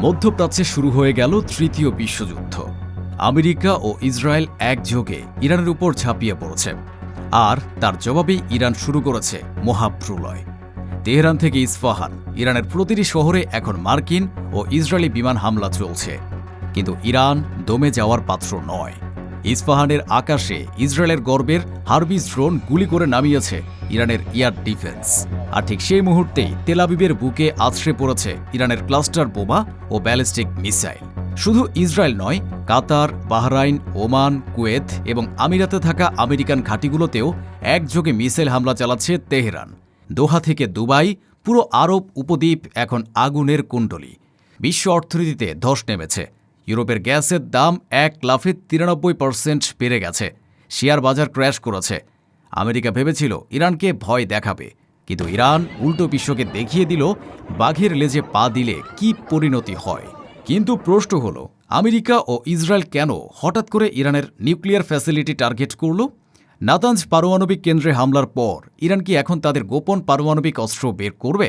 মধ্যপ্রাচ্যে শুরু হয়ে গেল তৃতীয় বিশ্বযুদ্ধ। আমেরিকা ও ইসরায়েল একযোগে ইরানের উপর ঝাঁপিয়ে পড়েছে, আর তার জবাবেই ইরান শুরু করেছে মহাপ্রলয়। তেহরান থেকে ইস্পাহান, ইরানের প্রতিটি শহরে এখন মার্কিন ও ইসরায়েলি বিমান হামলা চলছে। কিন্তু ইরান দমে যাওয়ার পাত্র নয়। ইস্পাহানের আকাশে ইসরায়েলের গর্বের হারবিজ ড্রোন গুলি করে নামিয়েছে ইরানের এয়ার ডিফেন্স। আর ঠিক সেই মুহূর্তেই তেল আবিবের বুকে আছড়ে পড়েছে ইরানের ক্লাস্টার বোমা ও ব্যালিস্টিক মিসাইল। শুধু ইসরায়েল নয়, কাতার, বাহরাইন, ওমান, কুয়েত এবং আমিরাতে থাকা আমেরিকান ঘাঁটিগুলোতেও একযোগে মিসাইল হামলা চালাচ্ছে তেহরান। দোহা থেকে দুবাই, পুরো আরব উপদ্বীপ এখন আগুনের কুণ্ডলী। বিশ্ব অর্থনীতিতে ধস নেমেছে। ইউরোপের গ্যাসের দাম 1 লাফে 93% বেড়ে গেছে। শেয়ার বাজার ক্র্যাশ করেছে। আমেরিকা ভেবেছিল ইরানকে ভয় দেখাবে, কিন্তু ইরান উল্টো বিশ্বকে দেখিয়ে দিল বাঘের লেজে পা দিলে কি পরিণতি হয়। কিন্তু প্রশ্ন হল, আমেরিকা ও ইসরায়েল কেন হঠাৎ করে ইরানের নিউক্লিয়ার ফ্যাসিলিটি টার্গেট করল? নাতানজ পারমাণবিক কেন্দ্রে হামলার পর ইরান কি এখন তাদের গোপন পারমাণবিক অস্ত্র বের করবে?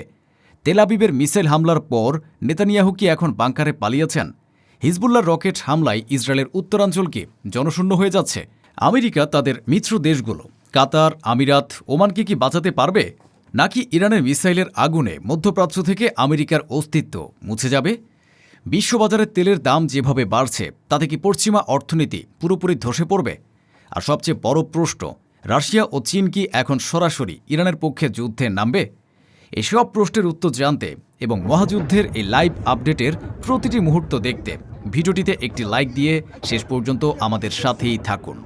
তেল আবিবের মিসাইল হামলার পর নেতানিয়াহু কি এখন বাংকারে পালিয়েছেন? হিজবুল্লাহর রকেট হামলায় ইসরায়েলের উত্তরাঞ্চল কি জনশূন্য হয়ে যাচ্ছে? আমেরিকা তাদের মিত্র দেশগুলো কাতার, আমিরাত, ওমানকে কি বাঁচাতে পারবে, নাকি ইরানের মিসাইলের আগুনে মধ্যপ্রাচ্য থেকে আমেরিকার অস্তিত্ব মুছে যাবে? বিশ্ববাজারে তেলের দাম যেভাবে বাড়ছে, তাতে কি পশ্চিমা অর্থনীতি পুরোপুরি ধসে পড়বে? আর সবচেয়ে বড় প্রশ্ন, রাশিয়া ও চীন কি এখন সরাসরি ইরানের পক্ষে যুদ্ধে নামবে? এসব প্রশ্নের উত্তর জানতে এবং মহাযুদ্ধের এই লাইভ আপডেটের প্রতিটি মুহূর্ত দেখতে ভিডিওটিতে একটি লাইক দিয়ে শেষ পর্যন্ত আমাদের সাথেই থাকুন।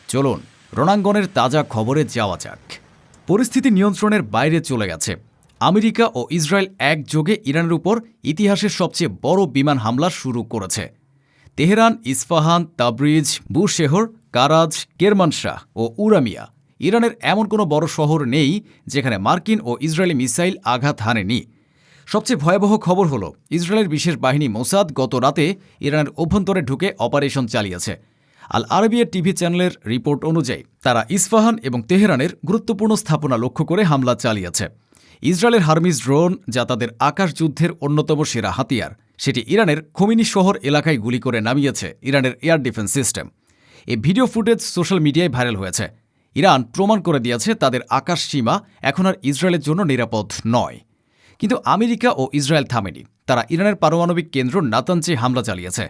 চলুন রণাঙ্গনের তাজা খবরে যাওয়া যাক। পরিস্থিতি নিয়ন্ত্রণের বাইরে চলে গেছে। আমেরিকা ও ইসরায়েল একযোগে ইরানের উপর ইতিহাসের সবচেয়ে বড় বিমান হামলা শুরু করেছে। Tehran, Isfahan, Tabriz, Bushehr, Karaj, Kermanshah ও উরামিয়া, ইরানের এমন কোনো বড় শহর নেই যেখানে মার্কিন ও ইসরায়েলি মিসাইল আঘাত হানেনি। সবচেয়ে ভয়াবহ খবর হল, ইসরায়েলের বিশেষ বাহিনী মোসাদ গত রাতে ইরানের অভ্যন্তরে ঢুকে অপারেশন চালিয়েছে। আল আরবিয়া টিভি চ্যানেলের রিপোর্ট অনুযায়ী তারা ইস্পাহান এবং তেহরানের গুরুত্বপূর্ণ স্থাপনা লক্ষ্য করে হামলা চালিয়েছে। ইসরায়েলের হারমিজ ড্রোন, যা তাদের আকাশ যুদ্ধের অন্যতম সেরা হাতিয়ার, সেটি ইরানের খোমিনি শহর এলাকায় গুলি করে নামিয়েছে ইরানের এয়ার ডিফেন্স সিস্টেম। এই ভিডিও ফুটেজ সোশ্যাল মিডিয়ায় ভাইরাল হয়েছে। ইরান প্রমাণ করে দিয়েছে তাদের আকাশ সীমা এখন আর ইসরায়েলের জন্য নিরাপদ নয়। কিন্তু আমেরিকা ও ইসরায়েল থামেনি। তারা ইরানের পারমাণবিক কেন্দ্র নাতানজে হামলা চালিয়েছে।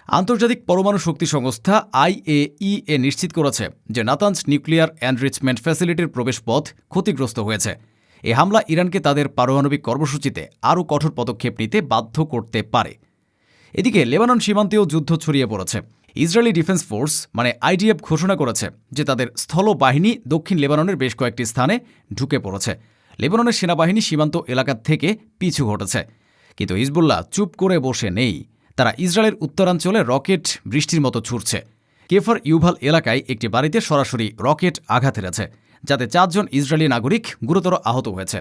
আন্তর্জাতিক পরমাণু শক্তি সংস্থা IAEA নিশ্চিত করেছে যে নাতানজ নিউক্লিয়ার এনরিচমেন্ট ফ্যাসিলিটির প্রবেশপথ ক্ষতিগ্রস্ত হয়েছে। এই হামলা ইরানকে তাদের পারমাণবিক কর্মসূচিতে আরও কঠোর পদক্ষেপ নিতে বাধ্য করতে পারে। এদিকে লেবানন সীমান্তেও যুদ্ধ ছড়িয়ে পড়েছে। ইসরায়েলি ডিফেন্স ফোর্স IDF ঘোষণা করেছে যে তাদের স্থল বাহিনী দক্ষিণ লেবাননের বেশ কয়েকটি স্থানে ঢুকে পড়েছে। লেবাননের সেনাবাহিনী সীমান্ত এলাকা থেকে পিছু হটেছে। কিন্তু হিজবুল্লাহ চুপ করে বসে নেই। তারা ইসরায়েলের উত্তরাঞ্চলে রকেট বৃষ্টির মতো ছুটছে। কেফার ইউভাল এলাকায় একটি বাড়িতে সরাসরি রকেট আঘাত হেরেছে, যাতে 4 জন ইসরায়েলি নাগরিক গুরুতর আহত হয়েছে।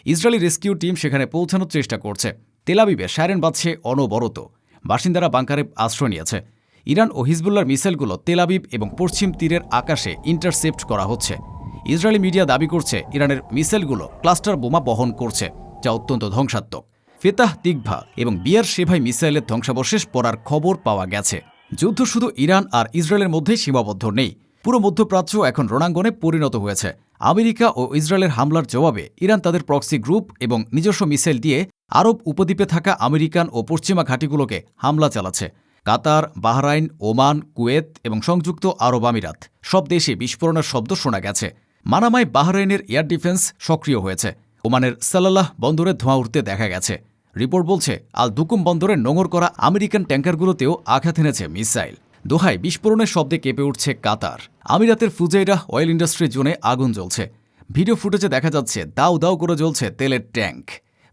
ইসরায়েলি রেস্কিউ টিম সেখানে পৌঁছানোর চেষ্টা করছে। তেল আবিবে সাইরেন বাজছে অনবরত। বাসিন্দারা বাংকারে আশ্রয় নিয়েছে। ইরান ও হিজবুল্লাহর মিসাইলগুলো তেল আবিব এবং পশ্চিম তীরের আকাশে ইন্টারসেপ্ট করা হচ্ছে। ইসরায়েলি মিডিয়া দাবি করছে ইরানের মিসাইলগুলো ক্লাস্টার বোমা বহন করছে, যা অত্যন্ত ধ্বংসাত্মক। ফেতাহ, তিকভা এবং বিয়ার শেভাই মিসাইলের ধ্বংসাবশেষ পড়ার খবর পাওয়া গেছে। যুদ্ধ শুধু ইরান আর ইসরায়েলের মধ্যেই সীমাবদ্ধ নেই। পুরো মধ্যপ্রাচ্য এখন রণাঙ্গনে পরিণত হয়েছে। আমেরিকা ও ইসরায়েলের হামলার জবাবে ইরান তাদের প্রক্সি গ্রুপ এবং নিজস্ব মিসাইল দিয়ে আরব উপদ্বীপে থাকা আমেরিকান ও পশ্চিমা ঘাঁটিগুলোকে হামলা চালাচ্ছে। কাতার, বাহরাইন, ওমান, কুয়েত এবং সংযুক্ত আরব আমিরাত সব দেশে বিস্ফোরণের শব্দ শোনা গেছে। মানামায় বাহরাইনের এয়ার ডিফেন্স সক্রিয় হয়েছে। ওমানের সালালাহ বন্দরে ধোঁয়া উঠতে দেখা গেছে। রিপোর্ট বলছে, আল দুকুম বন্দরে নোঙর করা আমেরিকান ট্যাঙ্কারগুলোতেও আঘাত এনেছে মিসাইল। দোহায় বিস্ফোরণের শব্দে কেঁপে উঠছে কাতার। আমিরাতের ফুজাইরাহ অয়েল ইন্ডাস্ট্রি জোনে আগুন জ্বলছে। ভিডিও ফুটেজে দেখা যাচ্ছে দাউ দাউ করে জ্বলছে তেলের ট্যাঙ্ক।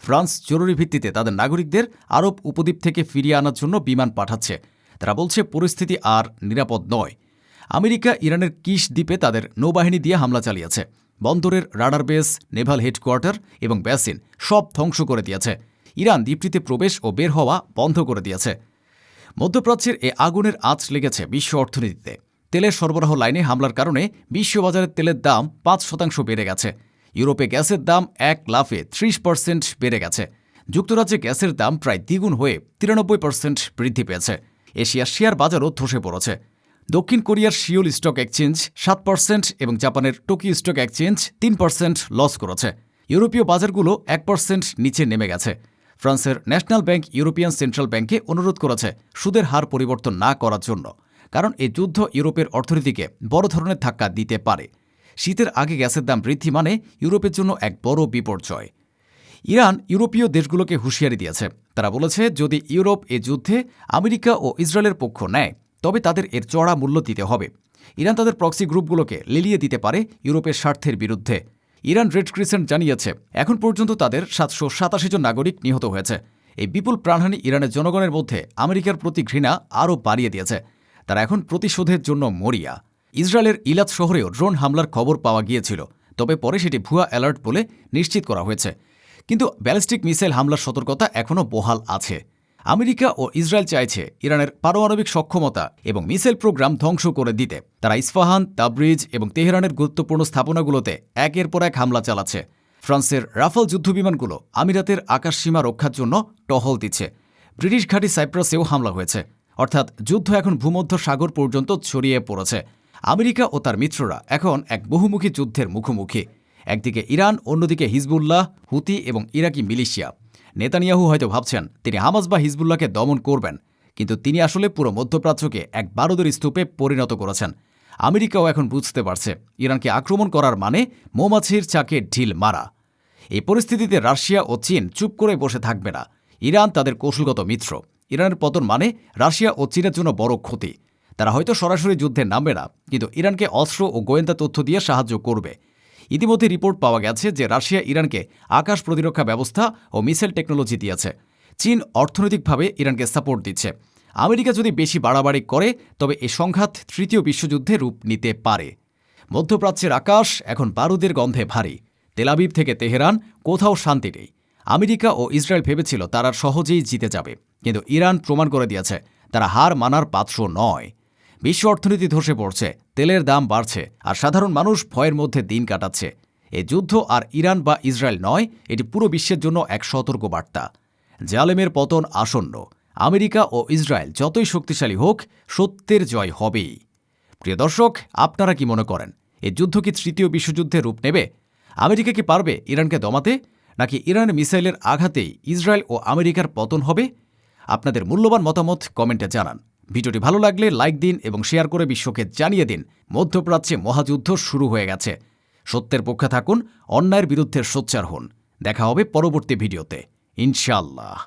ফ্রান্স জরুরি ভিত্তিতে তাদের নাগরিকদের আরব উপদ্বীপ থেকে ফিরিয়ে আনার জন্য বিমান পাঠাচ্ছে। তারা বলছে পরিস্থিতি আর নিরাপদ নয়। আমেরিকা ইরানের কিশ দ্বীপে তাদের নৌবাহিনী দিয়ে হামলা চালিয়েছে। বন্দরের রাডার বেস, নেভাল হেডকোয়ার্টার এবং বেসিন সব ধ্বংস করে দিয়েছে। ইরান দ্বীপটিতে প্রবেশ ও বের হওয়া বন্ধ করে দিয়েছে। মধ্যপ্রাচ্যের এ আগুনের আঁচ লেগেছে বিশ্ব অর্থনীতিতে। তেলের সরবরাহ লাইনে হামলার কারণে বিশ্ববাজারে তেলের দাম 5% বেড়ে গেছে। ইউরোপে গ্যাসের দাম 1 লাফে 30% বেড়ে গেছে। যুক্তরাজ্যে গ্যাসের দাম প্রায় দ্বিগুণ হয়ে 93% বৃদ্ধি পেয়েছে। এশিয়ার শেয়ার বাজারও ধসে পড়েছে। দক্ষিণ কোরিয়ার সিওল স্টক এক্সচেঞ্জ 7% এবং জাপানের টোকিও স্টক এক্সচেঞ্জ 3% লস করেছে। ইউরোপীয় বাজারগুলো 1% নিচে নেমে গেছে। ফ্রান্সের ন্যাশনাল ব্যাংক ইউরোপিয়ান সেন্ট্রাল ব্যাংকে অনুরোধ করেছে সুদের হার পরিবর্তন না করার জন্য, কারণ এই যুদ্ধ ইউরোপের অর্থনীতিকে বড় ধরনের ধাক্কা দিতে পারে। শীতের আগে গ্যাসের দাম বৃদ্ধি মানে ইউরোপের জন্য এক বড় বিপর্যয়। ইরান ইউরোপীয় দেশগুলোকে হুঁশিয়ারি দিয়েছে। তারা বলেছে, যদি ইউরোপ এ যুদ্ধে আমেরিকা ও ইসরায়েলের পক্ষ নেয় তবে তাদের এর চড়া মূল্য দিতে হবে। ইরান তাদের প্রক্সি গ্রুপগুলোকে লেলিয়ে দিতে পারে ইউরোপের স্বার্থের বিরুদ্ধে। ইরান রেড ক্রিসেন্ট জানিয়েছে, এখন পর্যন্ত তাদের 787 জন নাগরিক নিহত হয়েছে। এই বিপুল প্রাণহানি ইরানের জনগণের মধ্যে আমেরিকার প্রতি ঘৃণা আরও বাড়িয়ে দিয়েছে। তারা এখন প্রতিশোধের জন্য মরিয়া। ইসরায়েলের ইলাত শহরেও ড্রোন হামলার খবর পাওয়া গিয়েছিল, তবে পরে সেটি ভুয়া অ্যালার্ট বলে নিশ্চিত করা হয়েছে। কিন্তু ব্যালিস্টিক মিসাইল হামলার সতর্কতা এখনও বহাল আছে। আমেরিকা ও ইসরায়েল চাইছে ইরানের পারমাণবিক সক্ষমতা এবং মিসাইল প্রোগ্রাম ধ্বংস করে দিতে। তারা ইস্পাহান, তাবরিজ এবং তেহরানের গুরুত্বপূর্ণ স্থাপনাগুলোতে একের পর এক হামলা চালাচ্ছে। ফ্রান্সের রাফাল যুদ্ধবিমানগুলো আমিরাতের আকাশসীমা রক্ষার জন্য টহল দিচ্ছে। ব্রিটিশ ঘাঁটি সাইপ্রাসেও হামলা হয়েছে। অর্থাৎ যুদ্ধ এখন ভূমধ্য সাগর পর্যন্ত ছড়িয়ে পড়েছে। আমেরিকা ও তার মিত্ররা এখন এক বহুমুখী যুদ্ধের মুখোমুখি। একদিকে ইরান, অন্যদিকে হিজবুল্লাহ, হুতি এবং ইরাকি মিলিশিয়া। নেতানিয়াহু হয়তো ভাবছেন তিনি হামাস বা হিজবুল্লাহকে দমন করবেন, কিন্তু তিনি আসলে পুরো মধ্যপ্রাচ্যকে এক বারুদের স্তূপে পরিণত করেছেন। আমেরিকাও এখন বুঝতে পারছে ইরানকে আক্রমণ করার মানে মৌমাছির চাকে ঢিল মারা। এই পরিস্থিতিতে রাশিয়া ও চীন চুপ করে বসে থাকবে না। ইরান তাদের কৌশলগত মিত্র। ইরানের পতন মানে রাশিয়া ও চীনের জন্য বড় ক্ষতি। তারা হয়তো সরাসরি যুদ্ধে নামবে না, কিন্তু ইরানকে অস্ত্র ও গোয়েন্দা তথ্য দিয়ে সাহায্য করবে। ইতিমধ্যে রিপোর্ট পাওয়া গেছে যে রাশিয়া ইরানকে আকাশ প্রতিরক্ষা ব্যবস্থা ও মিসাইল টেকনোলজি দিয়েছে। চীন অর্থনৈতিকভাবে ইরানকে সাপোর্ট দিচ্ছে। আমেরিকা যদি বেশি বাড়াবাড়ি করে তবে এই সংঘাত তৃতীয় বিশ্বযুদ্ধে রূপ নিতে পারে। মধ্যপ্রাচ্যের আকাশ এখন বারুদের গন্ধে ভারী। তেল আবিব থেকে তেহরান, কোথাও শান্তি নেই। আমেরিকা ও ইসরায়েল ভেবেছিল তারা সহজেই জিতে যাবে, কিন্তু ইরান প্রমাণ করে দিয়েছে তারা হার মানার পাত্র নয়। বিশ্ব অর্থনীতি ধসে পড়ছে, তেলের দাম বাড়ছে, আর সাধারণ মানুষ ভয়ের মধ্যে দিন কাটাচ্ছে। এই যুদ্ধ আর ইরান বা ইসরায়েল নয়, এটি পুরো বিশ্বের জন্য এক সতর্ক বার্তা। জালেমের পতন আসন্ন। আমেরিকা ও ইসরায়েল যতই শক্তিশালী হোক, সত্যের জয় হবেই। প্রিয় দর্শক, আপনারা কি মনে করেন এই যুদ্ধ কি তৃতীয় বিশ্বযুদ্ধে রূপ নেবে? আমেরিকা কি পারবে ইরানকে দমাতে, নাকি ইরানের মিসাইলের আঘাতেই ইসরায়েল ও আমেরিকার পতন হবে? আপনাদের মূল্যবান মতামত কমেন্টে জানান। ভিডিওটি ভালো লাগলে লাইক দিন এবং শেয়ার করে বিশ্বকে জানিয়ে দিন মধ্যপ্রাচ্যে মহাযুদ্ধ শুরু হয়ে গেছে। সত্যের পক্ষে থাকুন, অন্যায়ের বিরুদ্ধে সোচ্চার হন। দেখা হবে পরবর্তী ভিডিওতে, ইনশাআল্লাহ।